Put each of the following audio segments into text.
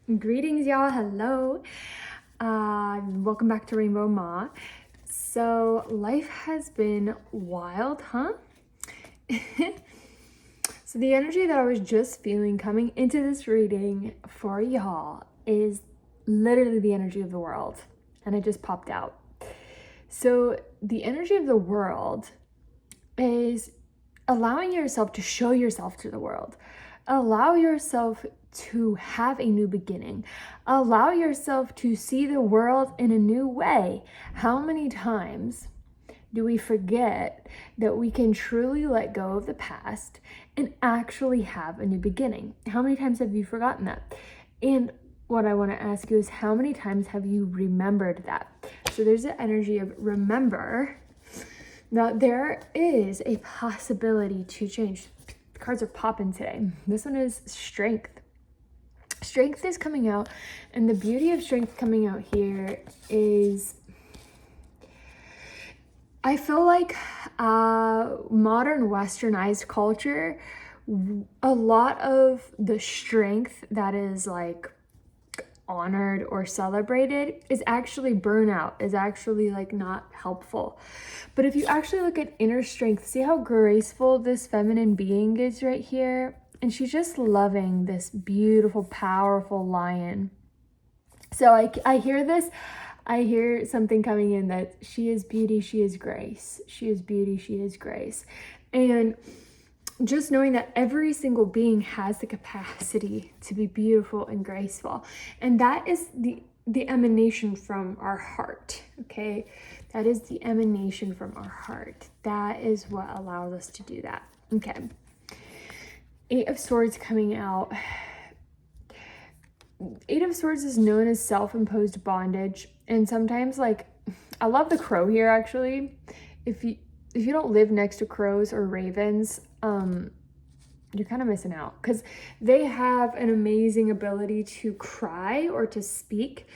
Greetings, y'all. Hello. Welcome back to Rainbow Ma. So life has been wild, huh? So the energy that I was just feeling coming into this reading for y'all is literally the energy of the world. And it just popped out. So the energy of the world is allowing yourself to show yourself to the world. Allow yourself to have a new beginning. Allow yourself to see the world in a new way. How many times do we forget that we can truly let go of the past and actually have a new beginning? How many times have you forgotten that? And what I want to ask you is, how many times have you remembered that? So there's the energy of remember. Now, there is a possibility to change. The cards are popping today. This one is strength. Strength is coming out, and the beauty of strength coming out here is, I feel like modern westernized culture, a lot of the strength that is like honored or celebrated is actually burnout, is actually like not helpful. But if you actually look at inner strength, see how graceful this feminine being is right here? And she's just loving this beautiful, powerful lion. So I hear this, I hear something coming in that she is beauty, she is grace. She is beauty, she is grace. And just knowing that every single being has the capacity to be beautiful and graceful. And that is the emanation from our heart, okay? That is the emanation from our heart. That is what allows us to do that, okay? Eight of Swords coming out. Eight of Swords is known as self-imposed bondage. And sometimes, like, I love the crow here, actually. If you don't live next to crows or ravens, you're kind of missing out, because they have an amazing ability to cry or to speak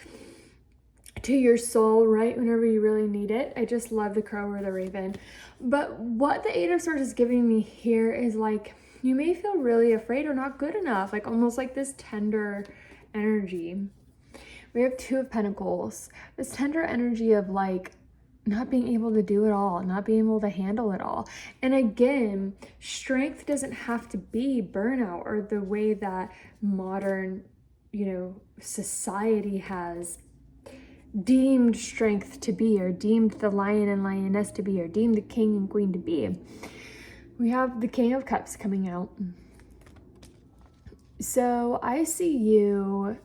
to your soul right whenever you really need it. I just love the crow or the raven. But what the Eight of Swords is giving me here is like, you may feel really afraid or not good enough, like almost like this tender energy. We have Two of Pentacles, this tender energy of like not being able to do it all, not being able to handle it all. And again, strength doesn't have to be burnout or the way that modern, society has deemed strength to be, or deemed the lion and lioness to be, or deemed the king and queen to be. We have the King of Cups coming out. So I see you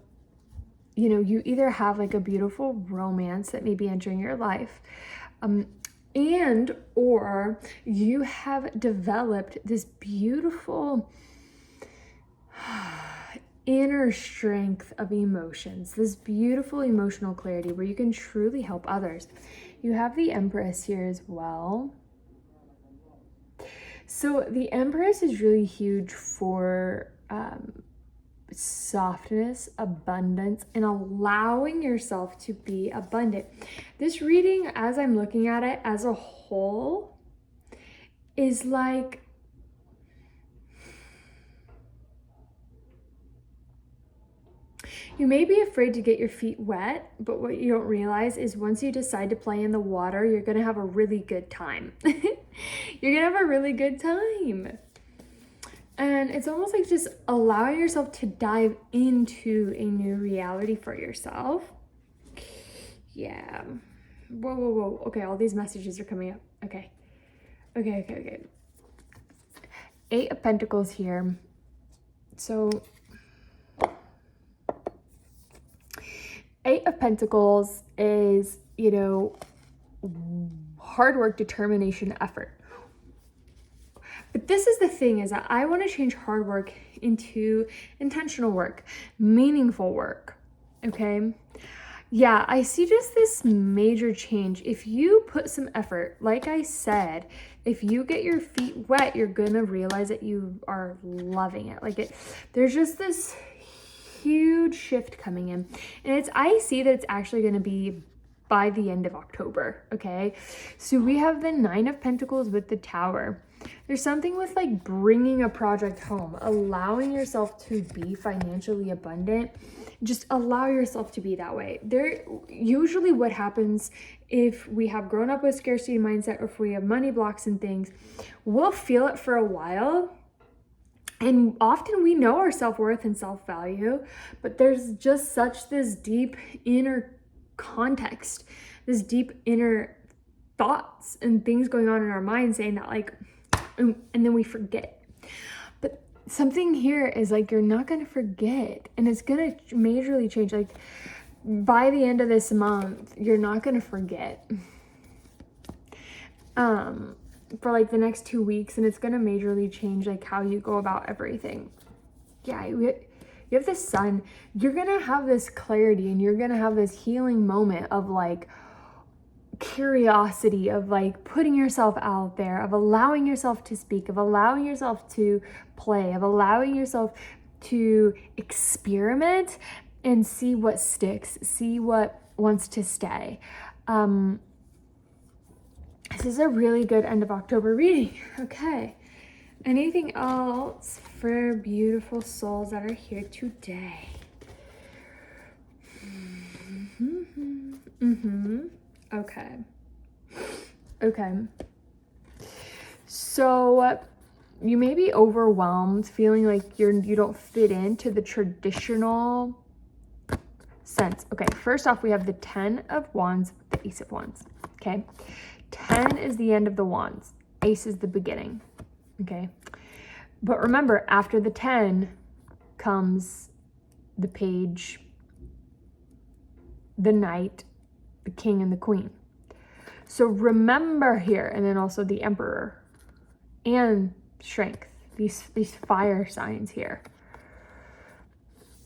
either have like a beautiful romance that may be entering your life, and or you have developed this beautiful inner strength of emotions, this beautiful emotional clarity where you can truly help others. You have the Empress here as well. So the Empress is really huge for softness, abundance, and allowing yourself to be abundant. This reading, as I'm looking at it as a whole, is like, you may be afraid to get your feet wet, but what you don't realize is once you decide to play in the water, you're going to have a really good time. You're going to have a really good time. And it's almost like just allowing yourself to dive into a new reality for yourself. Yeah. Whoa. Okay, all these messages are coming up. Okay. Eight of Pentacles here. So Eight of Pentacles is, hard work, determination, effort. But this is the thing, is that I want to change hard work into intentional work, meaningful work, okay? Yeah, I see just this major change. If you put some effort, like I said, if you get your feet wet, you're going to realize that you are loving it. There's just this huge shift coming in. And I see that it's actually going to be by the end of October, okay? So we have the Nine of Pentacles with the Tower. There's something with like bringing a project home, allowing yourself to be financially abundant. Just allow yourself to be that way. Usually what happens if we have grown up with scarcity mindset, or if we have money blocks and things, we'll feel it for a while. And often we know our self-worth and self-value, but there's just such this deep inner context, this deep inner thoughts and things going on in our mind saying that like, and then we forget. But something here is like, you're not going to forget, and it's going to majorly change. Like by the end of this month, you're not going to forget. For like the next 2 weeks, and it's going to majorly change like how you go about everything. Yeah, you have the sun. You're going to have this clarity, and you're going to have this healing moment of like curiosity, of like putting yourself out there, of allowing yourself to speak, of allowing yourself to play, of allowing yourself to experiment and see what sticks, see what wants to stay. This is a really good end of October reading. Okay. Anything else for beautiful souls that are here today? Okay. So you may be overwhelmed, feeling like you don't fit into the traditional sense. Okay, first off, we have the 10 of Wands, the Ace of Wands. Okay. 10 is the end of the Wands. Ace is the beginning. Okay. But remember, after the 10 comes the Page, the Knight, the King, and the Queen. So remember here, and then also the Emperor and Strength, these fire signs here.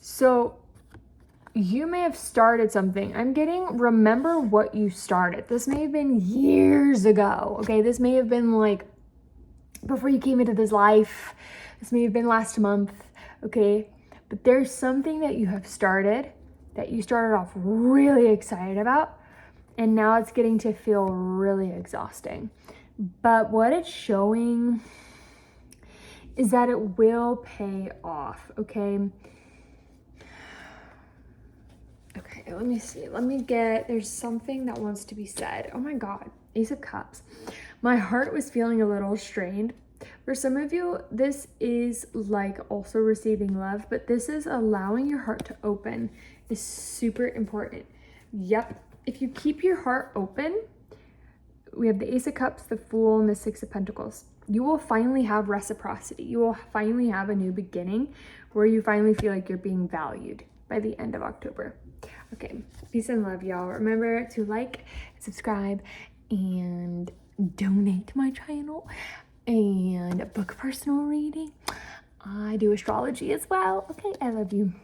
So you may have started something. I'm getting, remember what you started. This may have been years ago. Okay, this may have been like before you came into this life. This may have been last month. Okay, but there's something that you have started that you started off really excited about, and now it's getting to feel really exhausting. But what it's showing is that it will pay off. Okay. Okay, let me see. There's something that wants to be said. Oh my God, Ace of Cups. My heart was feeling a little strained. For some of you, this is like also receiving love, but this is allowing your heart to open is super important. Yep, if you keep your heart open, we have the Ace of Cups, the Fool, and the Six of Pentacles. You will finally have reciprocity. You will finally have a new beginning where you finally feel like you're being valued by the end of October. Okay, peace and love, y'all. Remember to like, subscribe, and donate to my channel, and book a personal reading. I do astrology as well. Okay, I love you.